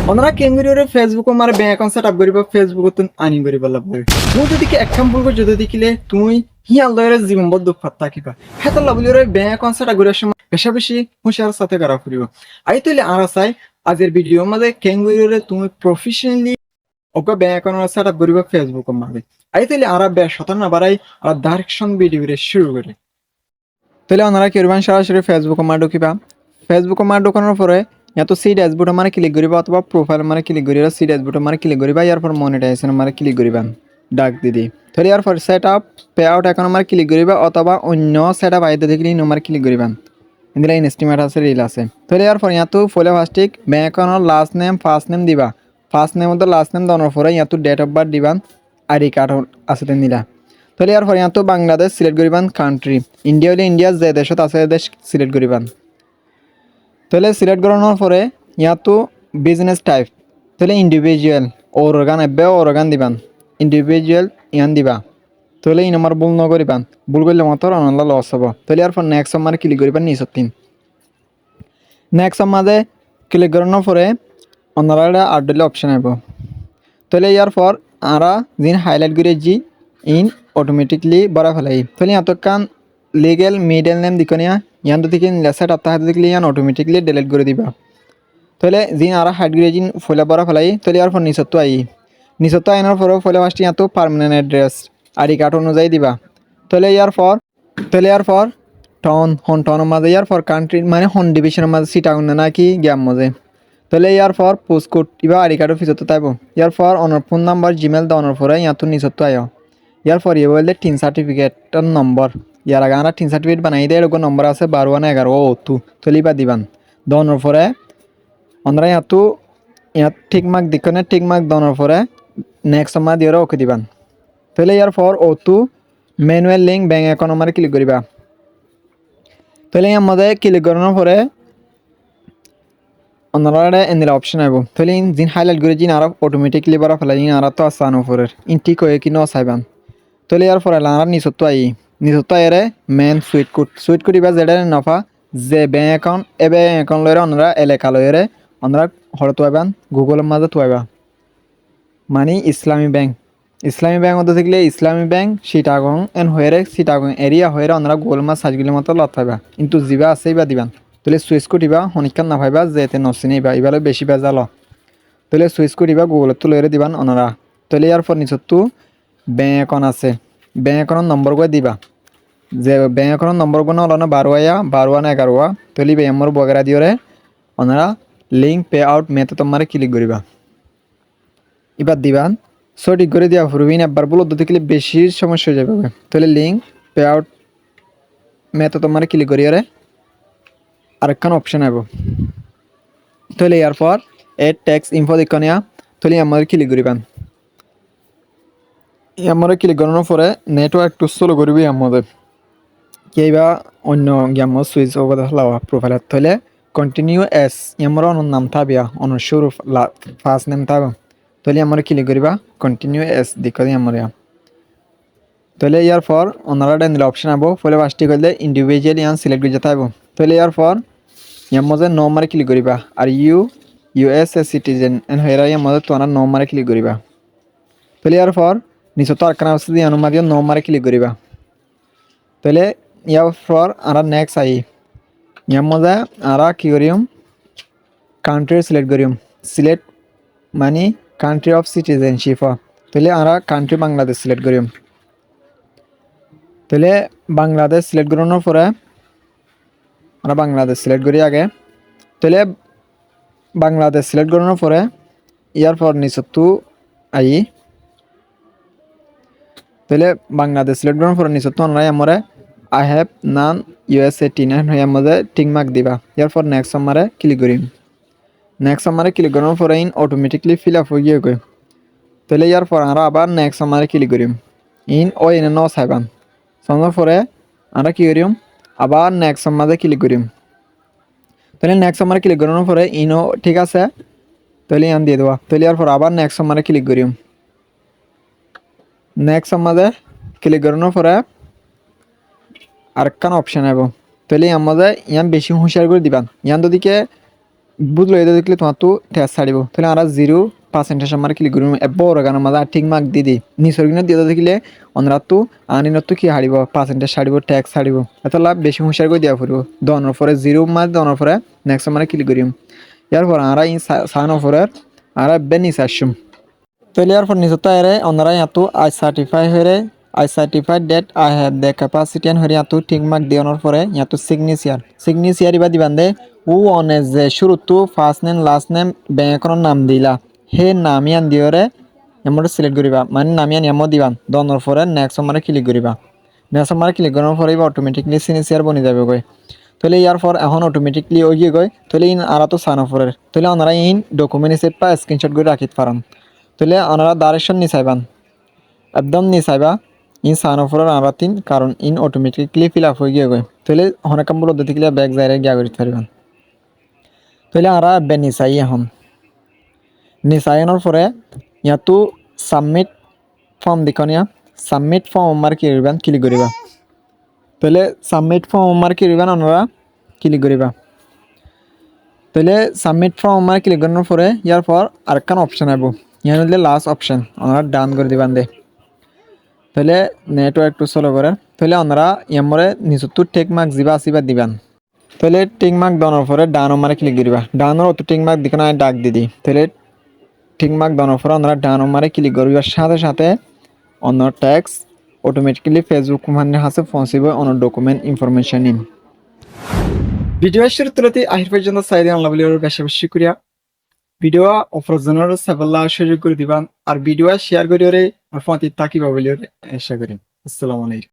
ওনারা কেঙ্গুরিওরে ফেসবুক মার bank account set up করিব ফেসবুক তুন আনি করিব লাগবে মু যদি কি এক্সাম্পল কো যদি দেখিলে তুই হিয়াল দরে জীবন বদ্ধ ফাত্তা কিবা হেতা লাবলিওরে ব্যাংক অ্যাকাউন্ট সেট আপ করার সময় বেশি বেশি হুঁশিয়ার সাথে করা করিব আই তাইলে আর চাই আজের ভিডিও মাঝে কেঙ্গুরিওরে তুমি প্রফেশনালি ওকে ব্যাংক অ্যাকাউন্ট সেট আপ করিব ফেসবুক মাঝে আই তাইলে আর বেশ শত না বাড়াই আর ডাইরেকশন ভিডিও রে শুরু করে তাহলে ওনারা কিরবান সরাসরি ফেসবুক মা ঢুকিবা ফেসবুক মা ঢুকানোর পরে তো সি ড্যাশবোর্ড মানে ক্লিক করিবা অথবা প্রোফাইল মানে ক্লিক করিবা সি ড্যাশবোর্ড মানে ক্লিক করিবা ইয়ারপর মনিটাইজেশন মানে ক্লিক করিবা ডাক দিদি তাহলে ইয়ারপর set up payout account মানে ক্লিক করিবা অথবা অন্য সেট আপ আইতে দেখলে নম্বর ক্লিক করিবা ইন্দিরা ইনস্টিমেট আছে রিল আছে তাহলে ইয়ারপর ইয়াতো ফলে ফার্স্টিক ব্যাংক অ্যাকাউন্টর লাস্ট নেম ফার্স্ট নেম দিবা ফার্স্ট নেম মধ্যে লাস্ট নেম দেওয়ার পরে ইয়াতো ডেট অফ বার্থ দিবা আইডি কার্ড আছে নিলা তাহলে ইয়ারপর ইয়াতো বাংলাদেশ সিলেক্ট করিবান কান্ট্রি ইন্ডিয়া হলে ইন্ডিয়া যে দেশত আছে দেশ সিলেক্ট করিবান তাহলে সিলেক্ট করানোর পরে ইয়াতো বিজনেস টাইপ তাহলে ইন্ডিভিজুয়াল অর্গান এবে অর্গান দিবান ইন্ডিভিজুয়াল ইয়ান দিবা তাহলে এই নম্বর ভুল নকরিবান ভুল করলে মাত্র অনলা লস হব তাহলে এরপর নেক্সট আমার ক্লিক করিবান নিচতিন নেক্সট মাঝে ক্লিক করানোর পরে অন্যরা আর দিলে অপশন আইব তাহলে ইয়ার পর আরা যিনি হাইলাইট করে জি ইন অটোমেটিকলি বড়া ফেলাই তাহলে এতক্ষণ লিগেল মিডল নেম দিকনিয়া ইয়ান থেকে লেসার আত্মা হাতে দেখলে ইয়ান অটোমেটিকলি ডিলিট করে দিবা তাহলে যিনি আরা হাইড করে যিনি ফলে বড়া ফেলাই তাহলে ইয়ার পর নিচত্ব আইনার পরেও ফলে ফার্স্ট ইয়াতো পার্মানেন্ট অ্যাড্রেস আইডি কার্ড অনুযায়ী দিবা তাহলে ইয়ার পর টনের মাঝে ইয়ার পর কান্ট্রি মানে হন ডিভিশনের মাঝে সিট আগুন নাকি গ্যাম মাঝে তাহলে ইয়ার পর পোস্ট কোড ইবা আইডি কার্ডের পিছতে তাইব ইয়ার পর অনার ফোন নাম্বার জিমেল দেওয়ার পরে ইয়াতো নিচত্ব আয় ইয়ার পর ইয়ে বললে টিন সার্টিফিকেটের নম্বর ইয়ার আগে আমরা টিন সার্টিফিকেট বানাই দিয়ে এরকম নম্বর আছে 12 11 ও তু তলি বা দিবান দেওয়ার পরে আমরা ইয়াতো ঠিক মার্ক দিকনে ঠিক মার্ক দেওয়ার পরে নেক্সট সময় দিয়ে ওকে দিবান তাহলে ইয়ার পর ও তু ম্যানুয়াল লিঙ্ক ব্যাঙ্ক অ্যাকাউন্ট আমার ক্লিক করিবা তাহলে আমাদের ক্লিক করানোর পরে অন্যরা এনে অপশন আইব তাহলে যিন হাইলাইট করে যিন আর অটোমেটিকলি বড় ফেলাই ইন আর তো আসান উপরের ইন ঠিক হয়ে কি নসাইবান তাহলে ইয়ার পরে আর নিচত্ব আইরে মেন সুইট কোড ইবা যেটা নফা যে ব্যাংক অ্যাকাউন্ট এ ব্যাংক অ্যাকাউন্ট লইরে অন্যরা এলাকা লইরে অন্যরা হরে তোয়াইবান গুগলের মাঝে তোয়াইবা মানে ইসলামী ব্যাংক মধ্যে থাকলে ইসলামী ব্যাংক সিটাগং এন হয়ে সিটাগং এরিয়া হয়ে অন্যরা গোল মাছ সাজগুলির মতো লত পাইবা কিন্তু জিবা আছে বা দিবান তাহলে সুইচ করিবা হনিকান না ভাইবা যে এতে নচিনিবা এবার বেশি বেজাল তাহলে সুইচ করিবা গুগলত তো লইরে দিবান অনরা তাহলে ইয়ার পর নিচতো ব্যাংক অ্যাকাউন্ট আছে ব্যাংক অ্যাকাউন্ট নম্বর গৈ দিবা যে ব্যাংক অ্যাকাউন্ট নম্বর গুণ হলো না 12 তাহলে বেমর বগেরা দিওরে অনরা লিঙ্ক পে আউট মেতে তোমারে ক্লিক করিবা এবার দিবান সঠিক করে দেওয়া ফুরবিন একবার বলো দেখলে বেশি সমস্যা হয়ে যাবে তাহলে লিঙ্ক পে আউট মেতে তোমারে ক্লিক করিয়ে আরেকখান অপশন আইব তাহলে এরপর এড ট্যাক্স ইনফো দেখনিয়া তাহলে আমাদের ক্লিক করিবান আমরা ক্লিক করানোর পরে নেটওয়ার্ক টু স্লো করবি আমাদের কেবা অন্য গেম সুইচ ওভার লাওয়া প্রোফাইল তাহলে কন্টিনিউ এস আমরা অন্য নাম থাকবে অন্য শুরু ফার্স্ট নেম থাকবে তাহলে আমরা ক্লিক করিবা কন্টিনিউ এস দেখি আমরা তাহলে ইয়ার পর ওনারা দিলে অপশন আবো ফলে ফার্স্টে করলে ইন্ডিভিজুয়াল ইয়ান সিলেক্ট করে যেতে হইব তাহলে ইয়ার পর ইয়ার মধ্যে নো মারে ক্লিক করিবা আর ইউএস এ সিটিজেন এন হয়ে ইয়ার মধ্যে তোমরা নো মারে ক্লিক করিবা তাহলে ইয়ার পর নিচে তো আরকানা আছে দিয়ে অনুমাদি নো মারে ক্লিক করিবা তাহলে ইয়ার পর আমরা নেক্সট আই ইয়ার মধ্যে আমরা কি করিম কান্ট্রি সিলেক্ট করিম সিলেক্ট মানে কান্ট্রি অফ সিটিজেনশিপ তাহলে আমরা কান্ট্রি বাংলাদেশ সিলেক্ট করিম তাহলে বাংলাদেশ সিলেক্ট করানোর পরে আমরা বাংলাদেশ সিলেক্ট করি আগে তাহলে বাংলাদেশ সিলেক্ট করানোর পরে ইয়ার পর নিচতো আই তাহলে বাংলাদেশ সিলেক্ট করানোর পরে নিচতো আমরা I have naan USA tin হয়ে আমাদের টিক মার্ক দিবা ইয়ার পর নেক্সট আমারে ক্লিক করিম নেক্সট আমারে ক্লিক করানোর পরে ইন অটোমেটিকলি ফিল আপ হয়ে গিয়ে তাহলে ইয়ার পর আমরা আবার নেক্সট আমারে ক্লিক করিম ইন ও এনে ন সাইবান সঙ্গে পরে আমরা কি করিম আবার নেক্সট আমাদের ক্লিক করিম তাহলে নেক্সট আমরা ক্লিক করানোর পরে ইনও ঠিক আছে তাহলে ইয়ান দিয়ে দেওয়া তাহলে ইয়ার পর আবার নেক্সট আমরা ক্লিক করিম নেক্সট আমাদের ক্লিক করানোর পরে আরেকখান অপশন আইব তাহলে আমাদের ইয়ান বেশি হুঁশিয়ার করে দিবান ইয়ান দিকে বুঝলো এটা দেখলে তোমার তো টেস্ট ছাড়িব তাহলে আমরা 0% আমার ক্লিক করিম বড় গানের মাঝে ঠিক মার্ক দি দি নিসর্গিন দিয়ে দেখিলে অনরা তো আনিনত কি হারিব পার্সেন্টেজ ছাড়িব ট্যাক্স ছাড়িব এত লাভ বেশি হুঁশিয়ার করে দেওয়া পড়ব দনের পরে 0 মার্ক দনের পরে নেক্সট আমার ক্লিক করিম ইয়ার পর আমরা ইন সান অফারের আমরা বেনিস আসুম তাহলে ইয়ার পর নিচতে এরে অনরা ইয়াতো আই সার্টিফাই হয়ে I certify that I have the capacity and হরিয়াতু ঠিক মার্ক দেওয়ানোর পরে ইয়াতু সিগনেচার ইবা দিবান দে ও অনে যে শুরুতু first name last name bank account নাম দিলা হে নামিয়ান দিওরে এমন সিলেক্ট করিবা মানে নামিয়ান এমন দিবান দনের পরে নেক্সট আমারে ক্লিক করিবা নেক্সট আমারে ক্লিক করার পরে অটোমেটিকলি সিগনেচার বনি যাবে গই তাহলে ইয়ার পর এখন অটোমেটিকলি ওই গই তাহলে ইন আরা তো সান অফারের তাহলে ওনারা ইন ডকুমেন্ট হিসেবে পা স্ক্রিনশট করে রাখিত পারেন তাহলে ওনারা ডাইরেকশন নিচাইবান একদম নিচাইবা ইন সান অফারের আমরা তিন কারণ ইন অটোমেটিকলি ফিল আপ হয়ে গিয়ে গই তাহলে অনেক কাম বলতে দেখলে ব্যাগ যাইরে গিয়া করিতে পারবেন তাহলে আমরা বে নিচাই এখন নিচাইনের পরে ইয়াতো সাবমিট ফর্ম দিকনিয়া সাবমিট ফর্ম আমার কি করিবেন ক্লিক করিবা তাহলে সাবমিট ফর্ম আমার কি করিবেন আপনারা ক্লিক করিবা তাহলে সাবমিট ফর্ম আমার ক্লিক করার পরে ইয়ার পর আরেকখান অপশন আইব ইয়ার হলে লাস্ট অপশন আপনারা ডান করে দিবান দে তাহলে নেটওয়ার্ক একটু স্লো করে তাহলে আপনারা ইয়ামরে নিচুত্তর টেক মার্ক দিবা আসিবা দিবান তাহলে টিক মার্ক দেওয়ার পরে ডান আমারে ক্লিক করিবা ডানের অত টিক মার্ক দিকে ডাক দিদি তাহলে টিক মার্ক দেওয়ার পরে আপনারা ডান আমারে ক্লিক করিবার সাথে সাথে অন্য ট্যাক্স অটোমেটিক্যালি ফেসবুক মানে হাসে পৌঁছিব অন্য ডকুমেন্ট ইনফরমেশন ইন ভিডিও শুরু তুলতে আহির পর্যন্ত সাইডে আল্লাহ বলি বেশি বেশি করিয়া ভিডিও অপরজনের সাবল্লা সুযোগ করে দিবান আর ভিডিও শেয়ার করিওরে ফোন তাকিবা বলিওরে আশা করি আসসালামু আলাইকুম